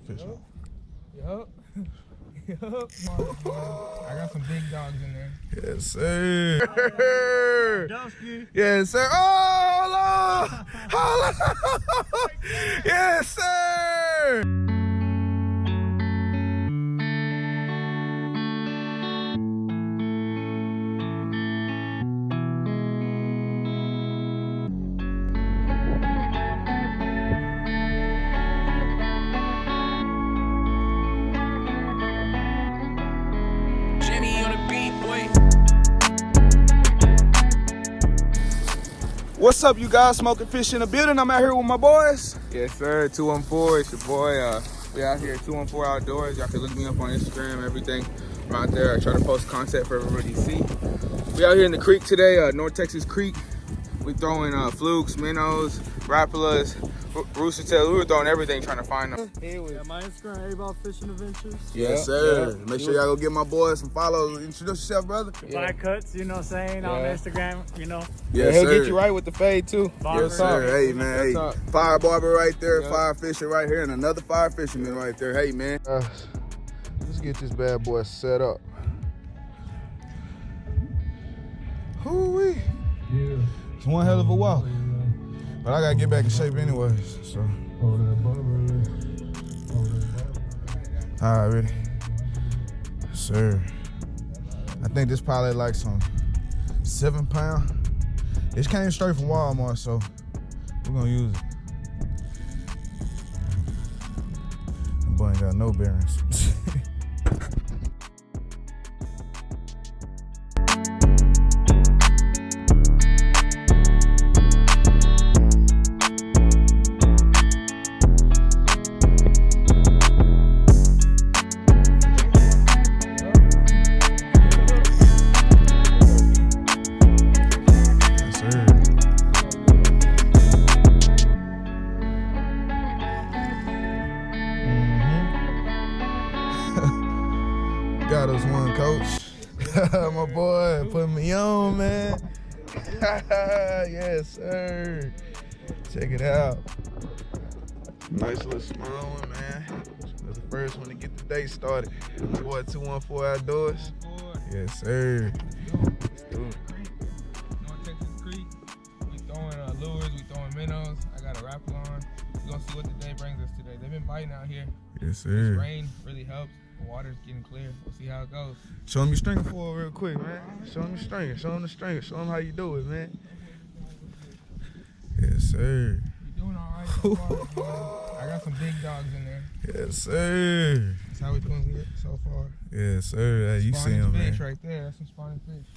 Fish on. Yup. Yup. I got some big dogs in there. Yes, sir. Yes, sir. Oh, Lord. Hold on. Yes, sir. What's up, you guys? Smoking Fish in the building. I'm out here with my boys. Yes, sir. 214. It's your boy. We out here at 214 Outdoors. Y'all can look me up on Instagram, everything. I'm out there. I try to post content for everybody to see. We out here in the creek today, North Texas Creek. We throwing flukes, minnows, rapalas, rooster tails. We were throwing everything trying to find them. Yeah, my Instagram, A-Ball Fishing Adventures. Yes, sir. Make sure y'all go give my boys some follows. Introduce yourself, brother. Fire cuts, you know what I'm saying, on Instagram, you know. Yes, He'll sir. get you right with the fade too. Barber. Yes, sir. Hey, man. Hey, fire barber right there, fire fisher right here, and another fire fisherman right there. Hey, man. Let's get this bad boy set up. Hoo-wee. Yeah. It's one hell of a walk. But I gotta get back in shape anyways, so. All right, ready? Yes, sir. I think this probably like some 7 pound. This came straight from Walmart, so we're gonna use it. That boy ain't got no bearings. Got us one, coach. My boy, putting me on, man. Yes, sir. Check it out. Nice little small one, man. That's the first one to get the day started. My boy, 214 Outdoors. Yes, sir. Let's do it. North Texas Creek. We throwing lures, we throwing minnows. I got a Rapalon. We're gonna see what the day brings us today. They've been biting out here. Yes, sir. This rain really helps. The water's getting clear. We'll see how it goes. Show him your stringer for real quick, man. Show him your stringer. Show him the stringer. Show him how you do it, man. Yes, sir. You're doing all right so far. I got some big dogs in there. Yes, sir. That's how we're doing it so far. Yes, sir. Hey, you see him, man. Fish right there. That's some spawning fish.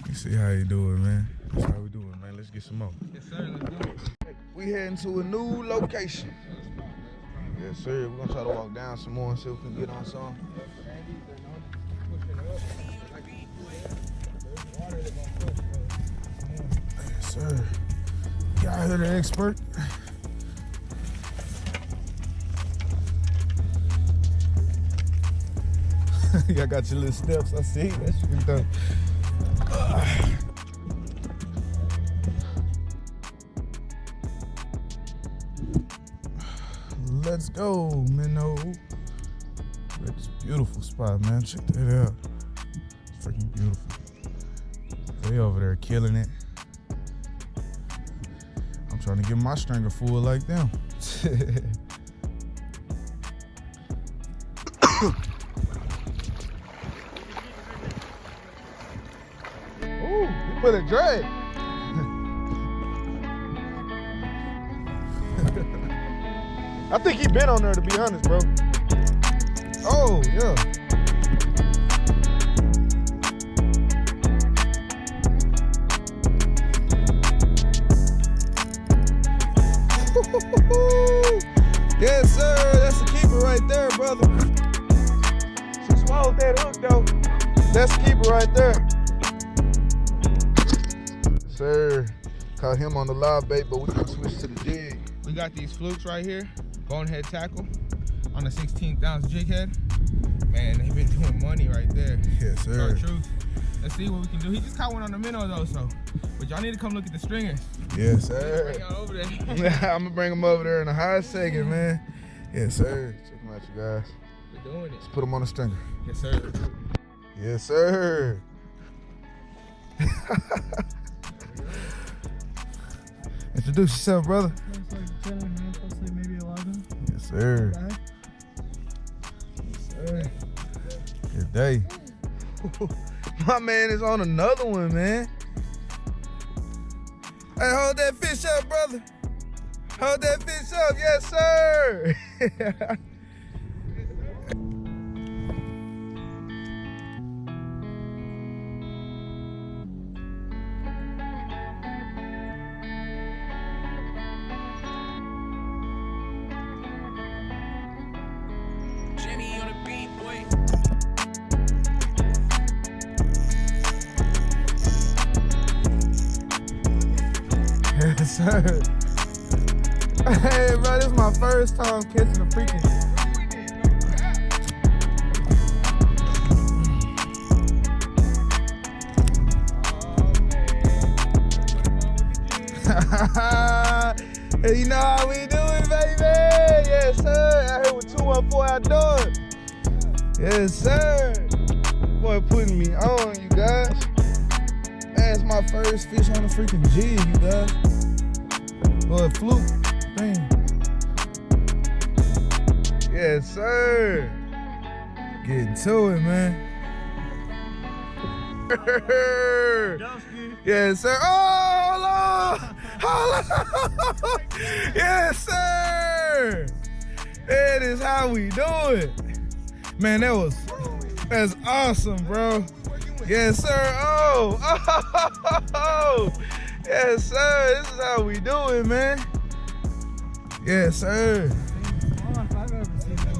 You see how you do it, man. That's how we do it, man. Let's get some more. Yes, sir. Let's do it. We heading to a new location. Yes, sir. We're gonna try to walk down some more and see if we can get on some. Yes, sir. Y'all hear the expert? Y'all got your little steps. I see. That's shit dope. Let's go, minnow. It's a beautiful spot, man. Check that out. It's freaking beautiful. They over there killing it. I'm trying to get my stringer full like them. Ooh, you put a drag. I think he been on there, to be honest, bro. Oh, yeah. Yes, sir. That's a keeper right there, brother. She swallowed that hook, though. That's a keeper right there. Sir, caught him on the live bait, but we can switch to the jig. We got these flukes right here. Bonehead tackle on a 16th ounce jig head. Man, they've been doing money right there. Yes, sir. Truth. Let's see what we can do. He just caught one on the minnow though, so. But y'all need to come look at the stringers. Yes, sir. Bring y'all over there. I'm gonna bring him over there in a hot second, man. Yes, sir. Check them out, you guys. We're doing it. Let's put them on the stringer. Yes, sir. Yes, sir. Introduce yourself, brother. It's like 10, man. Supposed to say maybe 11. Yes, sir. Okay. Yes, sir. Good day. My man is on another one, man. Hey, hold that fish up, brother. Hold that fish up. Yes, sir. Jimmy on the beat, boy. Yes, sir. Hey, bro, this is my first time catching a freaking. Hey, you know how we do it, baby. Yes, sir. Out here with 214 Outdoors. Yes, sir. Boy, putting me on, you guys. Man, it's my first fish on the freaking jig, you guys. Boy, fluke thing. Yes, sir. Getting to it, man. Yes, sir. Oh, Lord. Hold on. Yes, sir. That is how we do it. Man, that's awesome, bro. Yes, sir. Oh. Yes, sir. This is how we do it, man. Yes, sir.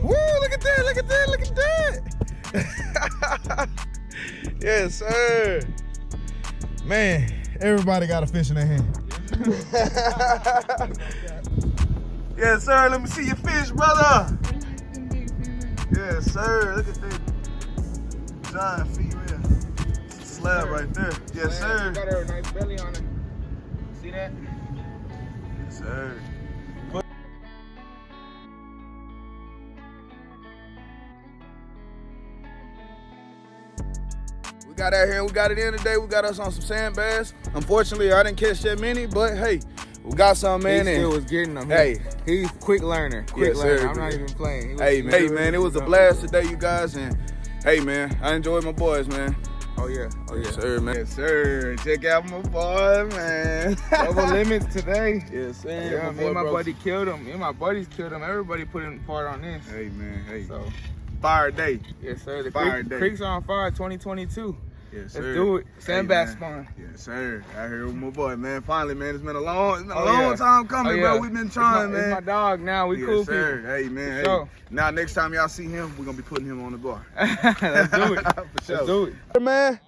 Woo, look at that, look at that, look at that. Yes, sir. Man, everybody got a fish in their hand. Yes, sir. Let me see your fish, brother. Yes, sir. Look at that giant female. Slab right there. Yes, sir. Got her a nice belly on her. See that? Yes, sir. We got out here and we got it in today. We got us on some sand bass. Unfortunately, I didn't catch that many, but hey, we got some, man. He still was getting them. Hey. He's quick learner. Quick Yes, learner. sir. I'm not even playing. Hey, man, it was a blast today, you guys. And hey, man, I enjoyed my boys, man. Oh yeah. Oh yeah. Yes, sir, man. Yes, sir. Check out my boy, man. Double limits today. Yes, sir. Yeah, me and my buddy killed him. Me and my buddies killed him. Everybody put in part on this. Hey, man. Hey. So, Fire day. yes, sir. The Fire day. creek's on fire 2022. Yes, sir. Let's do it. Sand bass man. spawn. Yes, sir. Out here with my boy, man. Finally, man. It's been a long yeah. time coming, Oh, bro. yeah. We've been trying, It's man. my dog now. We Yes, cool sir. people. Hey, man. Hey. sure. Now, next time y'all see him, we're gonna be putting him on the bar. Let's do it. For sure. Let's do it. Man.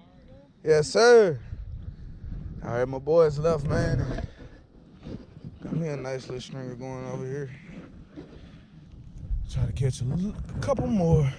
Yes, sir. All right, my boys left, man. Got me a nice little stringer going over here. Try to catch a couple more.